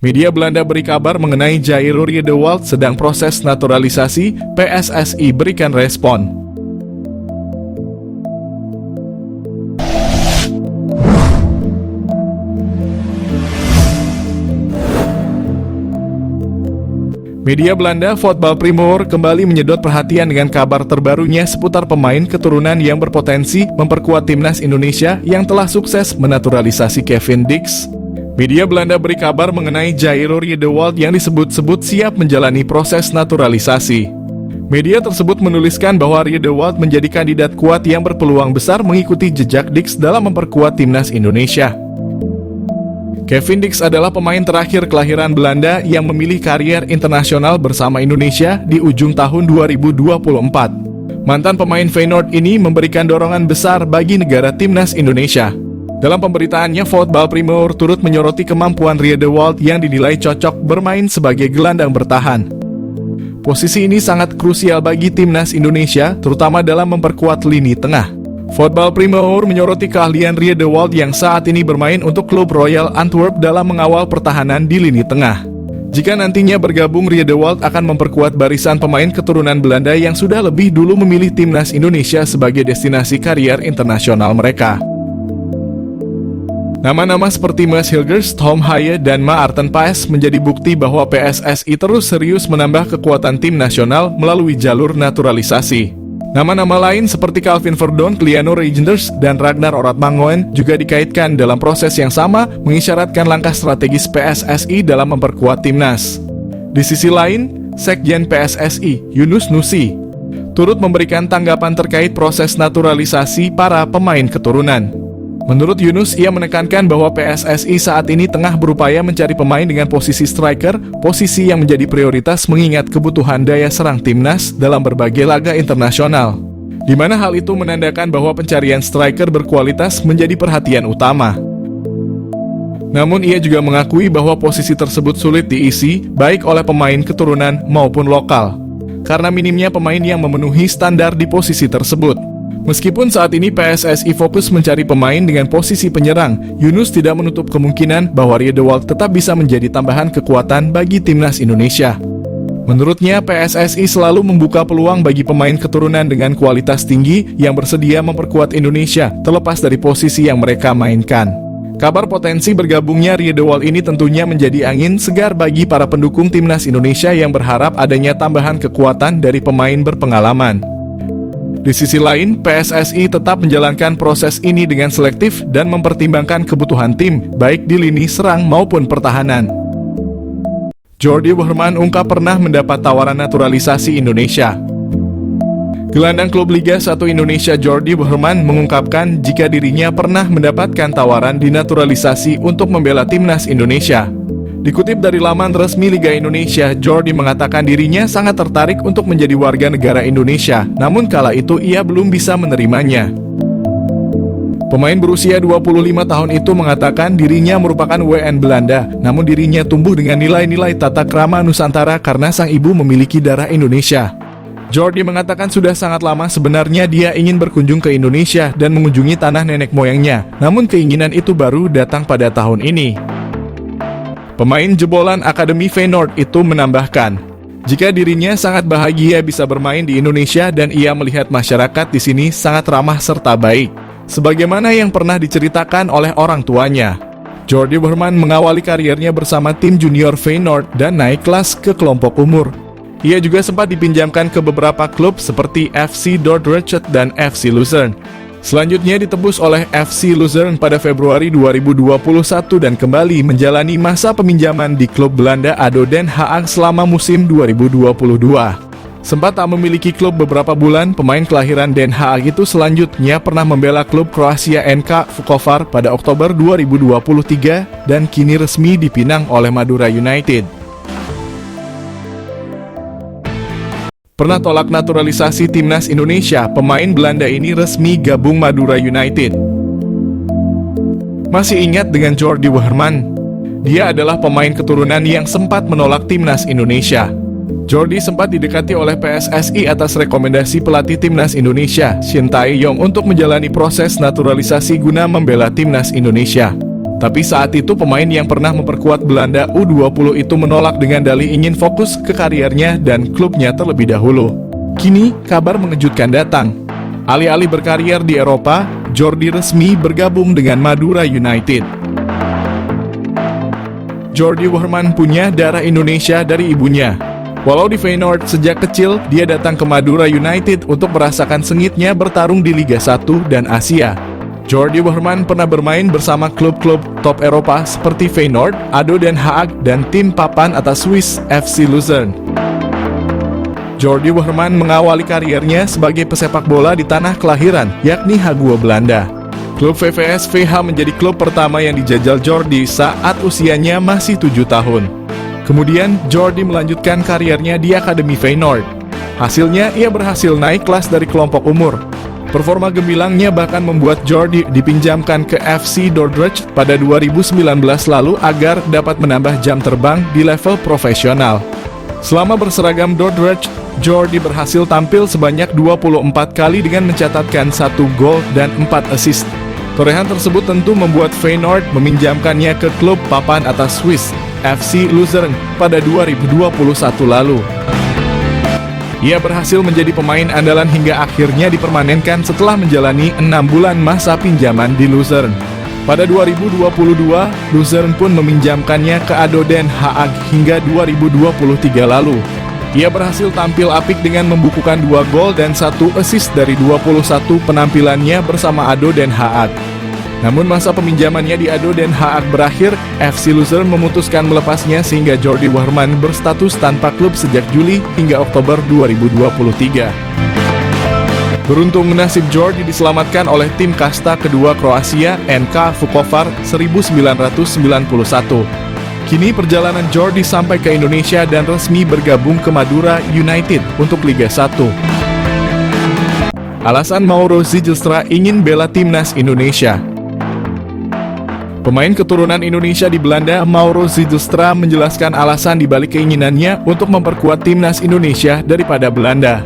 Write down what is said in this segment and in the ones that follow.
Media Belanda beri kabar mengenai Jairo Riedewald sedang proses naturalisasi, PSSI berikan respon. Media Belanda Voetbal Primeur kembali menyedot perhatian dengan kabar terbarunya seputar pemain keturunan yang berpotensi memperkuat timnas Indonesia yang telah sukses menaturalisasi Kevin Dix. Media Belanda beri kabar mengenai Jairo Riedewald yang disebut-sebut siap menjalani proses naturalisasi. Media tersebut menuliskan bahwa Riedewald menjadi kandidat kuat yang berpeluang besar mengikuti jejak Dix dalam memperkuat timnas Indonesia. Kevin Dix adalah pemain terakhir kelahiran Belanda yang memilih karier internasional bersama Indonesia di ujung tahun 2024. Mantan pemain Feyenoord ini memberikan dorongan besar bagi negara timnas Indonesia. Dalam pemberitaannya, Voetbal Primeur turut menyoroti kemampuan Riedewald yang dinilai cocok bermain sebagai gelandang bertahan. Posisi ini sangat krusial bagi timnas Indonesia, terutama dalam memperkuat lini tengah. Voetbal Primeur menyoroti keahlian Riedewald yang saat ini bermain untuk klub Royal Antwerp dalam mengawal pertahanan di lini tengah. Jika nantinya bergabung, Riedewald akan memperkuat barisan pemain keturunan Belanda yang sudah lebih dulu memilih timnas Indonesia sebagai destinasi karier internasional mereka. Nama-nama seperti Maes Hilgers, Tom Haye, dan Maarten Paes menjadi bukti bahwa PSSI terus serius menambah kekuatan tim nasional melalui jalur naturalisasi. Nama-nama lain seperti Calvin Verdon, Kliano Reijnders, dan Ragnar Oratmangoen juga dikaitkan dalam proses yang sama mengisyaratkan langkah strategis PSSI dalam memperkuat timnas. Di sisi lain, Sekjen PSSI, Yunus Nusi, turut memberikan tanggapan terkait proses naturalisasi para pemain keturunan. Menurut Yunus, ia menekankan bahwa PSSI saat ini tengah berupaya mencari pemain dengan posisi striker, posisi yang menjadi prioritas mengingat kebutuhan daya serang timnas dalam berbagai laga internasional. Di mana hal itu menandakan bahwa pencarian striker berkualitas menjadi perhatian utama. Namun ia juga mengakui bahwa posisi tersebut sulit diisi, baik oleh pemain keturunan maupun lokal, karena minimnya pemain yang memenuhi standar di posisi tersebut. Meskipun saat ini PSSI fokus mencari pemain dengan posisi penyerang, Yunus tidak menutup kemungkinan bahwa Riedewald tetap bisa menjadi tambahan kekuatan bagi timnas Indonesia. Menurutnya, PSSI selalu membuka peluang bagi pemain keturunan dengan kualitas tinggi yang bersedia memperkuat Indonesia, terlepas dari posisi yang mereka mainkan. Kabar potensi bergabungnya Riedewald ini tentunya menjadi angin segar bagi para pendukung timnas Indonesia yang berharap adanya tambahan kekuatan dari pemain berpengalaman. Di sisi lain, PSSI tetap menjalankan proses ini dengan selektif dan mempertimbangkan kebutuhan tim, baik di lini serang maupun pertahanan. Jordi Weerman ungkap pernah mendapat tawaran naturalisasi Indonesia. Gelandang klub Liga 1 Indonesia Jordi Weerman mengungkapkan jika dirinya pernah mendapatkan tawaran dinaturalisasi untuk membela timnas Indonesia. Dikutip dari laman resmi Liga Indonesia, Jordi mengatakan dirinya sangat tertarik untuk menjadi warga negara Indonesia, namun kala itu ia belum bisa menerimanya. Pemain berusia 25 tahun itu mengatakan dirinya merupakan WN Belanda, namun dirinya tumbuh dengan nilai-nilai tata krama Nusantara karena sang ibu memiliki darah Indonesia. Jordi mengatakan sudah sangat lama sebenarnya dia ingin berkunjung ke Indonesia dan mengunjungi tanah nenek moyangnya, namun keinginan itu baru datang pada tahun ini. Pemain jebolan Akademi Feyenoord itu menambahkan, jika dirinya sangat bahagia bisa bermain di Indonesia dan ia melihat masyarakat di sini sangat ramah serta baik, sebagaimana yang pernah diceritakan oleh orang tuanya. Jordi Weerman mengawali kariernya bersama tim junior Feyenoord dan naik kelas ke kelompok umur. Ia juga sempat dipinjamkan ke beberapa klub seperti FC Dordrecht dan FC Luzern. Selanjutnya ditebus oleh FC Luzern pada Februari 2021 dan kembali menjalani masa peminjaman di klub Belanda ADO Den Haag selama musim 2022. Sempat tak memiliki klub beberapa bulan, pemain kelahiran Den Haag itu selanjutnya pernah membela klub Kroasia NK Vukovar pada Oktober 2023 dan kini resmi dipinang oleh Madura United. Pernah tolak naturalisasi timnas Indonesia, pemain Belanda ini resmi gabung Madura United. Masih ingat dengan Jordi Weerman? Dia adalah pemain keturunan yang sempat menolak timnas Indonesia. Jordi sempat didekati oleh PSSI atas rekomendasi pelatih timnas Indonesia, Shin Tae-yong, untuk menjalani proses naturalisasi guna membela timnas Indonesia. Tapi saat itu pemain yang pernah memperkuat Belanda U20 itu menolak dengan dalih ingin fokus ke kariernya dan klubnya terlebih dahulu. Kini, kabar mengejutkan datang. Alih-alih berkarier di Eropa, Jordi resmi bergabung dengan Madura United. Jordi Wehrman punya darah Indonesia dari ibunya. Walau di Feyenoord sejak kecil, dia datang ke Madura United untuk merasakan sengitnya bertarung di Liga 1 dan Asia. Jordi Wehrman pernah bermain bersama klub-klub top Eropa seperti Feyenoord, ADO Den Haag, dan tim papan atas Swiss FC Luzern. Jordi Wehrman mengawali kariernya sebagai pesepak bola di tanah kelahiran, yakni Hague, Belanda. Klub VVS VH menjadi klub pertama yang dijajal Jordi saat usianya masih 7 tahun. Kemudian, Jordi melanjutkan kariernya di Akademi Feyenoord. Hasilnya, ia berhasil naik kelas dari kelompok umur. Performa gembilangnya bahkan membuat Jordi dipinjamkan ke FC Dordrecht pada 2019 lalu agar dapat menambah jam terbang di level profesional. Selama berseragam Dordrecht, Jordi berhasil tampil sebanyak 24 kali dengan mencatatkan 1 gol dan 4 assist. Torehan tersebut tentu membuat Feyenoord meminjamkannya ke klub papan atas Swiss, FC Luzern, pada 2021 lalu. Ia berhasil menjadi pemain andalan hingga akhirnya dipermanenkan setelah menjalani 6 bulan masa pinjaman di Luzern. Pada 2022, Luzern pun meminjamkannya ke ADO Den Haag hingga 2023 lalu. Ia berhasil tampil apik dengan membukukan 2 gol dan 1 assist dari 21 penampilannya bersama ADO Den Haag. Namun masa peminjamannya di ADO Den Haag berakhir, FC Luzern memutuskan melepasnya sehingga Jordi Wehrman berstatus tanpa klub sejak Juli hingga Oktober 2023. Beruntung nasib Jordi diselamatkan oleh tim kasta kedua Kroasia, NK Vukovar 1991. Kini perjalanan Jordi sampai ke Indonesia dan resmi bergabung ke Madura United untuk Liga 1. Alasan Mauro Zijlstra ingin bela timnas Indonesia. Pemain keturunan Indonesia di Belanda, Mauro Zijlstra menjelaskan alasan dibalik keinginannya untuk memperkuat timnas Indonesia daripada Belanda.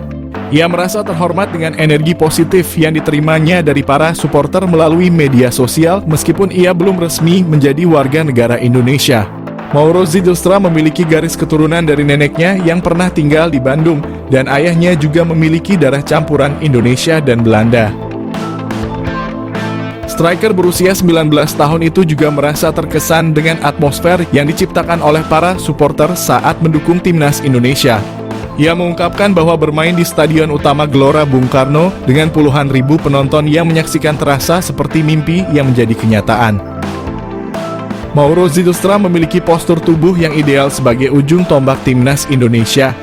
Ia merasa terhormat dengan energi positif yang diterimanya dari para supporter melalui media sosial meskipun ia belum resmi menjadi warga negara Indonesia. Mauro Zijlstra memiliki garis keturunan dari neneknya yang pernah tinggal di Bandung dan ayahnya juga memiliki darah campuran Indonesia dan Belanda. Striker berusia 19 tahun itu juga merasa terkesan dengan atmosfer yang diciptakan oleh para supporter saat mendukung timnas Indonesia. Ia mengungkapkan bahwa bermain di Stadion Utama Gelora Bung Karno dengan puluhan ribu penonton yang menyaksikan terasa seperti mimpi yang menjadi kenyataan. Mauro Zijlstra memiliki postur tubuh yang ideal sebagai ujung tombak timnas Indonesia.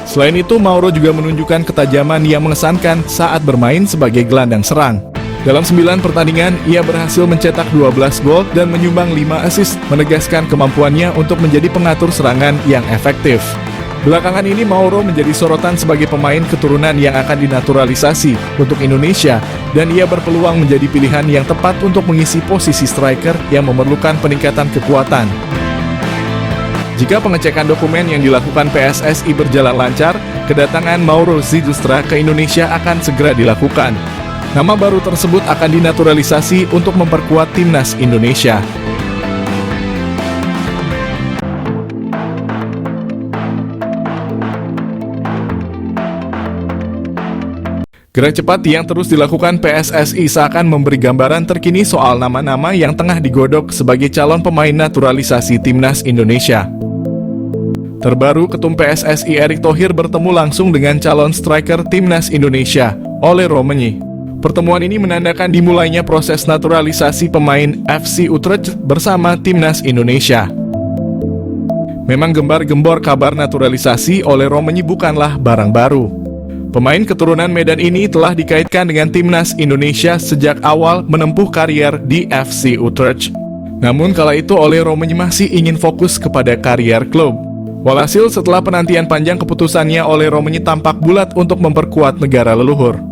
Selain itu, Mauro juga menunjukkan ketajaman yang mengesankan saat bermain sebagai gelandang serang. Dalam 9 pertandingan, ia berhasil mencetak 12 gol dan menyumbang 5 assist, menegaskan kemampuannya untuk menjadi pengatur serangan yang efektif. Belakangan ini Mauro menjadi sorotan sebagai pemain keturunan yang akan dinaturalisasi untuk Indonesia dan ia berpeluang menjadi pilihan yang tepat untuk mengisi posisi striker yang memerlukan peningkatan kekuatan. Jika pengecekan dokumen yang dilakukan PSSI berjalan lancar, kedatangan Mauro Zijlstra ke Indonesia akan segera dilakukan. Nama baru tersebut akan dinaturalisasi untuk memperkuat timnas Indonesia. Gerak cepat yang terus dilakukan PSSI seakan memberi gambaran terkini soal nama-nama yang tengah digodok sebagai calon pemain naturalisasi timnas Indonesia. Terbaru, Ketum PSSI Erick Thohir bertemu langsung dengan calon striker timnas Indonesia, Ole Romani. Pertemuan ini menandakan dimulainya proses naturalisasi pemain FC Utrecht bersama timnas Indonesia. Memang gembar-gembor kabar naturalisasi Ole Romani bukanlah barang baru. Pemain keturunan Medan ini telah dikaitkan dengan timnas Indonesia sejak awal menempuh karier di FC Utrecht. Namun kala itu Ole Romani masih ingin fokus kepada karier klub. Walhasil setelah penantian panjang keputusannya, Ole Romani tampak bulat untuk memperkuat negara leluhur.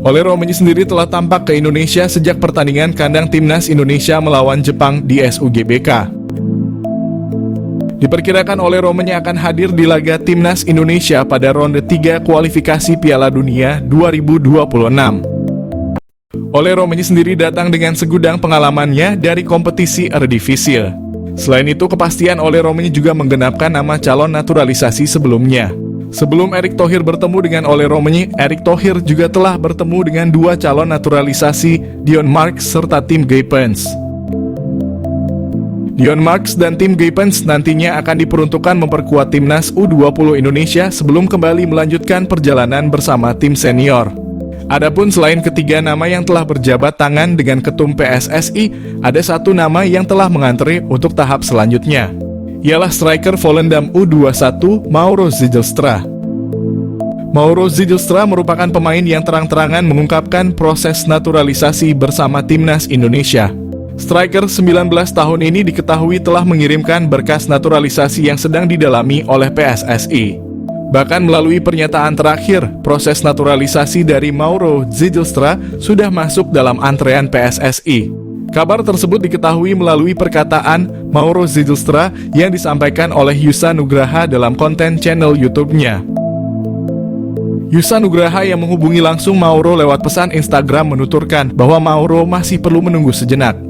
Ole Romani sendiri telah tampak ke Indonesia sejak pertandingan kandang timnas Indonesia melawan Jepang di SUGBK. Diperkirakan Ole Romani akan hadir di laga timnas Indonesia pada ronde 3 kualifikasi Piala Dunia 2026. Ole Romeni sendiri datang dengan segudang pengalamannya dari kompetisi Eredivisie. Selain itu, kepastian Ole Romeni juga menggenapkan nama calon naturalisasi sebelumnya. Sebelum Erick Thohir bertemu dengan Ole Romeni, Erick Thohir juga telah bertemu dengan dua calon naturalisasi, Dion Marks serta Tim Gaypens. Dion Marks dan Tim Gaypens nantinya akan diperuntukkan memperkuat timnas U20 Indonesia sebelum kembali melanjutkan perjalanan bersama tim senior. Adapun selain ketiga nama yang telah berjabat tangan dengan ketum PSSI, ada satu nama yang telah mengantri untuk tahap selanjutnya. Ialah striker Volendam U21 Mauro Zijlstra. Mauro Zijlstra merupakan pemain yang terang-terangan mengungkapkan proses naturalisasi bersama timnas Indonesia. Striker 19 tahun ini diketahui telah mengirimkan berkas naturalisasi yang sedang didalami oleh PSSI. Bahkan melalui pernyataan terakhir, proses naturalisasi dari Mauro Zijlstra sudah masuk dalam antrean PSSI. Kabar tersebut diketahui melalui perkataan Mauro Zijlstra yang disampaikan oleh Yusa Nugraha dalam konten channel YouTube-nya. Yusa Nugraha yang menghubungi langsung Mauro lewat pesan Instagram menuturkan bahwa Mauro masih perlu menunggu sejenak.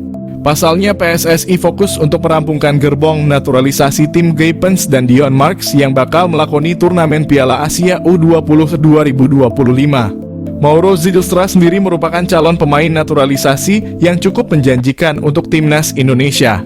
Pasalnya PSSI fokus untuk merampungkan gerbong naturalisasi tim Gaypens dan Dion Marks yang bakal melakoni turnamen Piala Asia U20 2025. Mauro Zijlstra sendiri merupakan calon pemain naturalisasi yang cukup menjanjikan untuk timnas Indonesia.